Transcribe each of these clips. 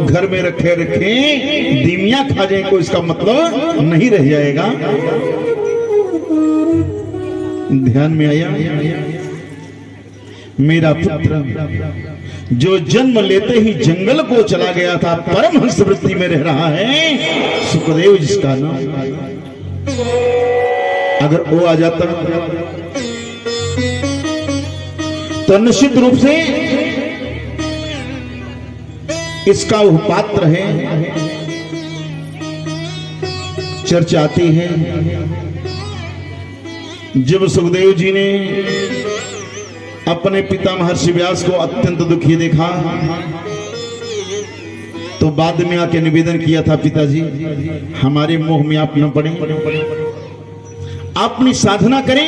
घर में रखे रखे दीमिया खा जाए को इसका मतलब नहीं रह जाएगा। ध्यान में आया? मेरा पुत्र जो जन्म लेते ही जंगल को चला गया था, परमहंस वृत्ति में रह रहा है, सुखदेव जिसका नाम, अगर वो आ जाता तो निश्चित रूप से इसका वो पात्र है, चर्चा आती है। जब सुखदेव जी ने अपने पिता महर्षि व्यास को अत्यंत दुखी देखा तो बाद में आके निवेदन किया था, पिताजी हमारे मोह में आप न पड़े, अपनी साधना करें।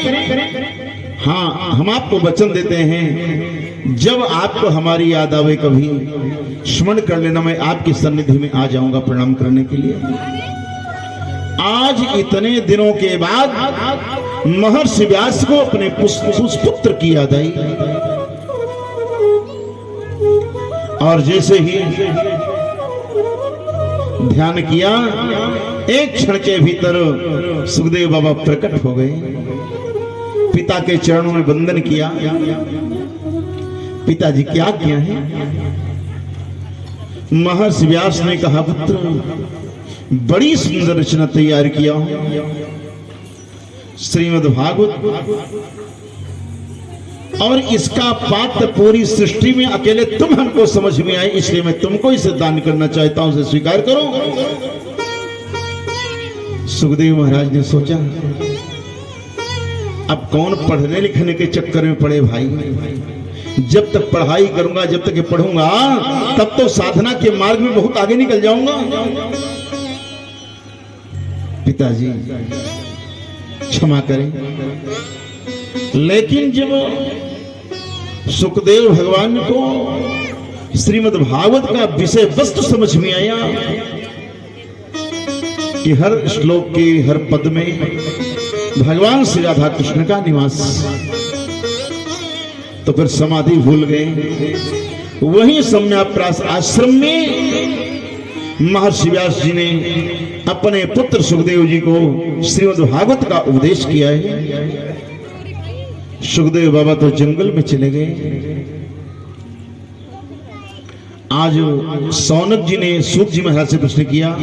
हाँ, हम आपको वचन देते हैं, जब आपको हमारी याद आवे कभी स्मरण कर लेना, मैं आपकी सन्निधि में आ जाऊंगा प्रणाम करने के लिए। आज इतने दिनों के बाद महर्षि व्यास को अपने पुत्र की याद आई, और जैसे ही ध्यान किया, एक क्षण के भीतर सुखदेव बाबा प्रकट हो गए, पिता के चरणों में वंदन किया। पिताजी क्या किया है? महर्षि व्यास ने कहा, पुत्र बड़ी सुंदर रचना तैयार किया हूं, श्रीमद् भागवत, और इसका पाठ पूरी सृष्टि में अकेले तुम हमको समझ में आए, इसलिए मैं तुमको इसे दान करना चाहता हूं, इसे स्वीकार करो। सुखदेव महाराज ने सोचा, अब कौन पढ़ने लिखने के चक्कर में पड़े भाई, जब तक पढ़ाई करूंगा, जब तक पढ़ूंगा, तब तो साधना के मार्ग में बहुत आगे निकल जाऊंगा। पिताजी क्षमा करें, लेकिन जब सुखदेव भगवान को श्रीमद् भागवत का विषय वस्तु समझ में आया कि हर श्लोक के हर पद में भगवान श्री राधा कृष्ण का निवास, तो फिर समाधि भूल गए। वहीं सम्याप्रास आश्रम में महर्षि व्यास जी ने अपने पुत्र सुखदेव जी को श्रीमद् भागवत का उपदेश किया है। सुखदेव बाबा तो जंगल में चले गए। आज सौनक जी ने सूत जी महाराज से प्रश्न किया,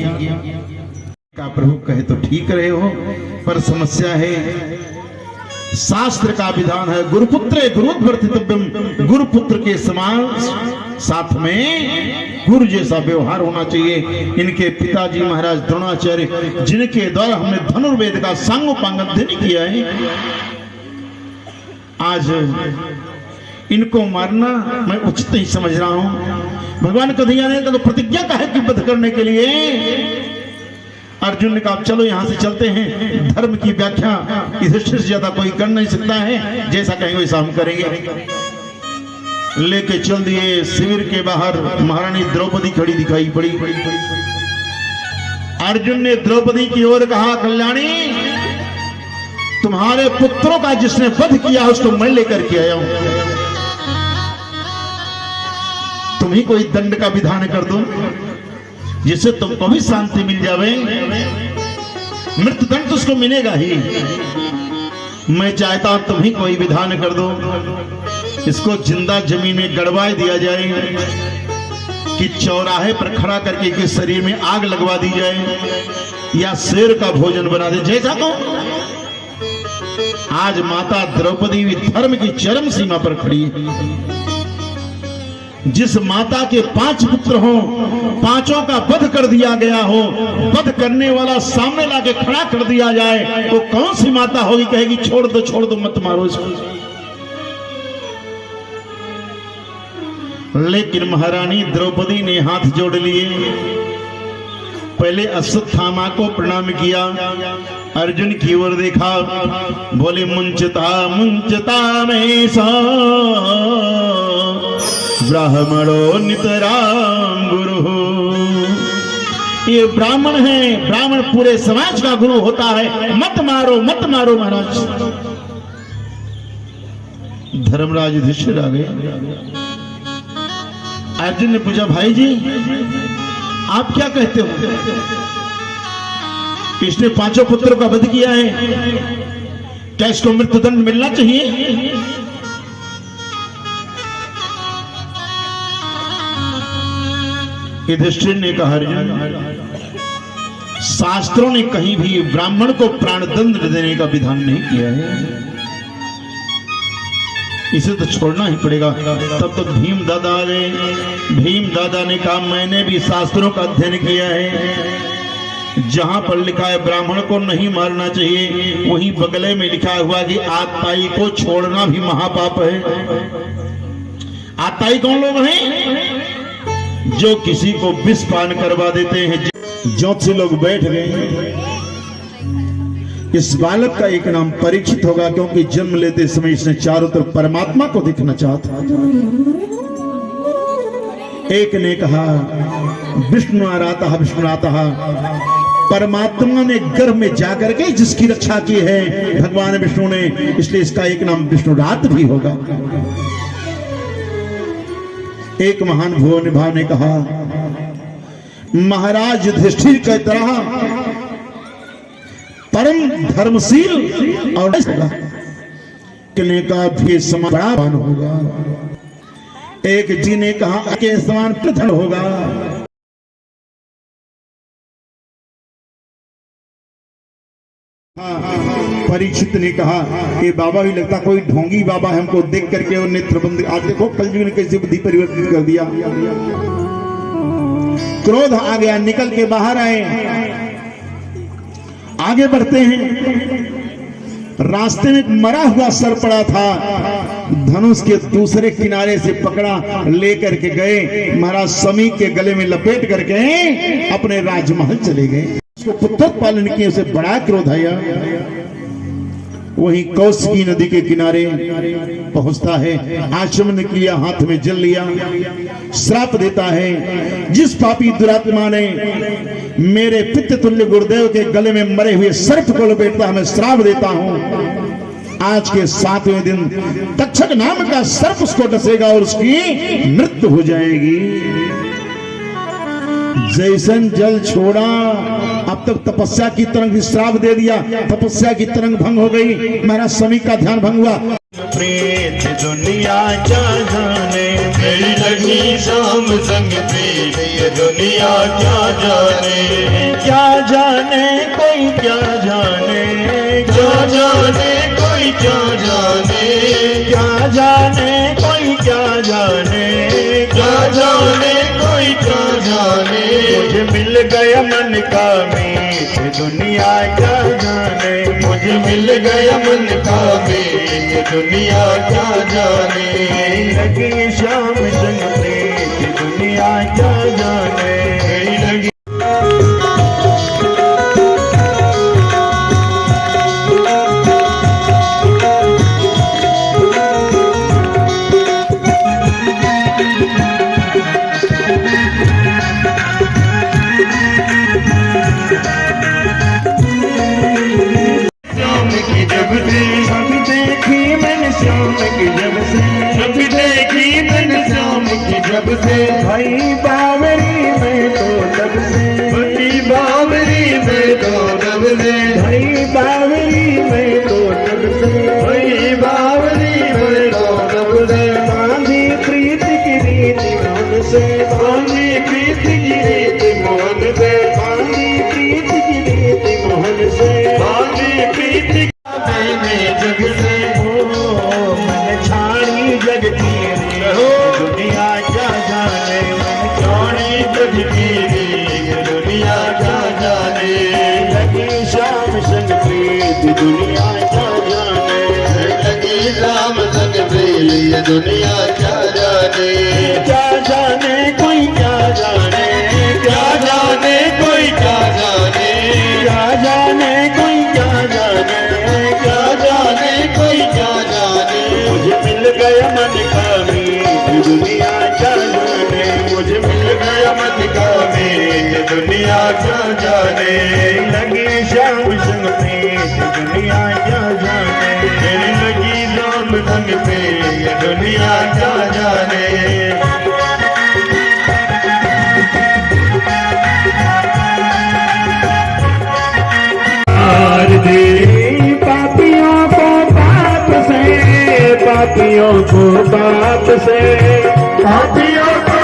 का प्रभु कहे तो ठीक रहे हो, पर समस्या है, शास्त्र का विधान है गुरुपुत्र गुरुवर्तितव्यम, गुरुपुत्र के समान साथ में गुरु जैसा व्यवहार होना चाहिए। इनके पिताजी महाराज द्रोणाचार्य, जिनके द्वारा हमने धनुर्वेद का सांगोपांग अध्ययन किया है, आज इनको मारना मैं उचित नहीं समझ रहा हूं। भगवान कन्हैया ने तो प्रतिज्ञा का है कि वध करने के लिए। अर्जुन ने कहा चलो यहां से चलते हैं, धर्म की व्याख्या युधिष्ठिर से ज्यादा कोई कर नहीं सकता है, जैसा कहेंगे वैसा हम करेंगे। लेके चल दिए। शिविर के बाहर महारानी द्रौपदी खड़ी दिखाई पड़ी। अर्जुन ने द्रौपदी की ओर कहा, कल्याणी तुम्हारे पुत्रों का जिसने वध किया उसको मैं लेकर के आया हूं, तुम ही कोई दंड का विधान कर दो जिससे तुमको भी शांति मिल जावे। मृत्यु दंड तो उसको मिलेगा ही, मैं चाहता हूं तुम ही कोई विधान कर दो, इसको जिंदा जमीन में गड़वा दिया जाए कि चौराहे पर खड़ा करके इसके शरीर में आग लगवा दी जाए या शेर का भोजन बना दे, जैसा को। आज माता द्रौपदी भी धर्म की चरम सीमा पर खड़ी है। जिस माता के 5 पुत्र हो, 5ओं का वध कर दिया गया हो, वध करने वाला सामने लाके खड़ा कर दिया जाए, तो कौन सी माता होगी कहेगी छोड़ दो मत मारो इसको। लेकिन महारानी द्रौपदी ने हाथ जोड़ लिए, पहले अश्वत्थामा को प्रणाम किया, अर्जुन की ओर देखा, बोले मुंचता में सा ब्राह्मणो नितराम गुरु। ये ब्राह्मण है, ब्राह्मण पूरे समाज का गुरु होता है, मत मारो महाराज। धर्मराज युधिष्ठिर आ गए। अर्जुन ने पूछा, भाई जी आप क्या कहते हो? इसने 5 पुत्रों का वध किया है, क्या इसको मृत्युदंड मिलना चाहिए? युधिष्ठिर ने कहा, अर्जुन शास्त्रों ने कहीं भी ब्राह्मण को प्राणदंड देने का विधान नहीं किया है, इसे तो छोड़ना ही पड़ेगा। तब तो भीम दादा आ गए। भीम दादा ने कहा, मैंने भी शास्त्रों का अध्ययन किया है, जहां पर लिखा है ब्राह्मण को नहीं मारना चाहिए, वहीं बगले में लिखा हुआ कि आतताई को छोड़ना भी महापाप है। आतताई कौन लोग हैं? जो किसी को विष पान करवा देते हैं। ज्योतिषी लोग बैठ गए। इस बालक का एक नाम परीक्षित होगा, क्योंकि जन्म लेते समय इसने चारों तरफ परमात्मा को दिखना चाहता। एक ने कहा, विष्णु आराता विष्णुनाता, परमात्मा ने गर्भ में जाकर के जिसकी रक्षा की है भगवान विष्णु ने, इसलिए इसका एक नाम विष्णुरात भी होगा। एक महान भुवन भाव ने कहा, महाराज युधिष्ठिर की तरह परम धर्मशील और का भी समान होगा। एक जी ने कहा के समान प्रधन होगा। परीक्षित ने कहा, ये बाबा भी लगता कोई ढोंगी बाबा है, हमको देख करके और नेत्र बंद। आज देखो कलयुग ने कैसे बुद्धि परिवर्तित कर दिया। क्रोध आ गया, निकल के बाहर आए। आगे बढ़ते हैं। रास्ते में एक मरा हुआ सर पड़ा था, धनुष के दूसरे किनारे से पकड़ा, लेकर के गए महाराज समी के गले में लपेट करके अपने राजमहल चले गए। उसको पुत्र पालन किए, उसे बड़ा क्रोध आया। वहीं कौशिकी नदी के किनारे पहुंचता है, आचमन किया, हाथ में जल लिया, श्राप देता है, जिस पापी दुरात्मा ने मेरे पितृ तुल्य गुरुदेव के गले में मरे हुए सर्प को लपेटता, मैं श्राप देता हूं। आज के 7वें दिन तक्षक नाम का सर्प उसको डसेगा और उसकी मृत्यु हो जाएगी। जैसन जल छोड़ा, अब तक तपस्या की तरंग श्राप दे दिया, तपस्या की तरंग भंग हो गई, महाराज समी का ध्यान भंग हुआ। प्रीत दुनिया क्या जाने, मेरी लगी शाम संग प्रीत, ये दुनिया क्या जाने, क्या जाने कोई क्या जाने, क्या जाने कोई क्या जाने, क्या जाने कोई क्या जाने, क्या जाने कोई क्या जाने। मुझे मिल गया मन का मीत, दुनिया क्या जाने, मुझे मिल गया मन का मीत, दुनिया क्या जाने। लगी शाम संग प्रीत, दुनिया क्या जाने, लगी। जब से भाई बावरी में तो तब से, भाई बावरी में तो तब से, भाई बावरी में तो तब से, भाई बावरी में तो तब से। बांधी प्रीत की रीति मोहन से, बांधी प्रीत की रीति मोहन से, बांधी प्रीत की रीति मोहन से, बांधी प्रीत जग से हो मन छाड़ी जग की दुनिया क्या जाने, मन छाड़ी जग की दुनिया क्या जाने। लगी शाम संग प्रीत, दुनिया क्या जाने, लगी शाम संग प्रीत, दुनिया क्या जाने। क्या जाने कोई क्या जाने, क्या जाने कोई क्या जाने, क्या जाने कोई क्या जाने, क्या जाने कोई क्या जाने। मुझे मिल गया मन का मीत, दुनिया क्या जाने, मुझे मिल गया मन का मीत, दुनिया क्या जाने। लगी शाम संग प्रीत, दुनिया क्या जाने, मेरी लगी शाम संग प्रीत, दुनिया क्या जाने। पापियों को पाप से, पापियों को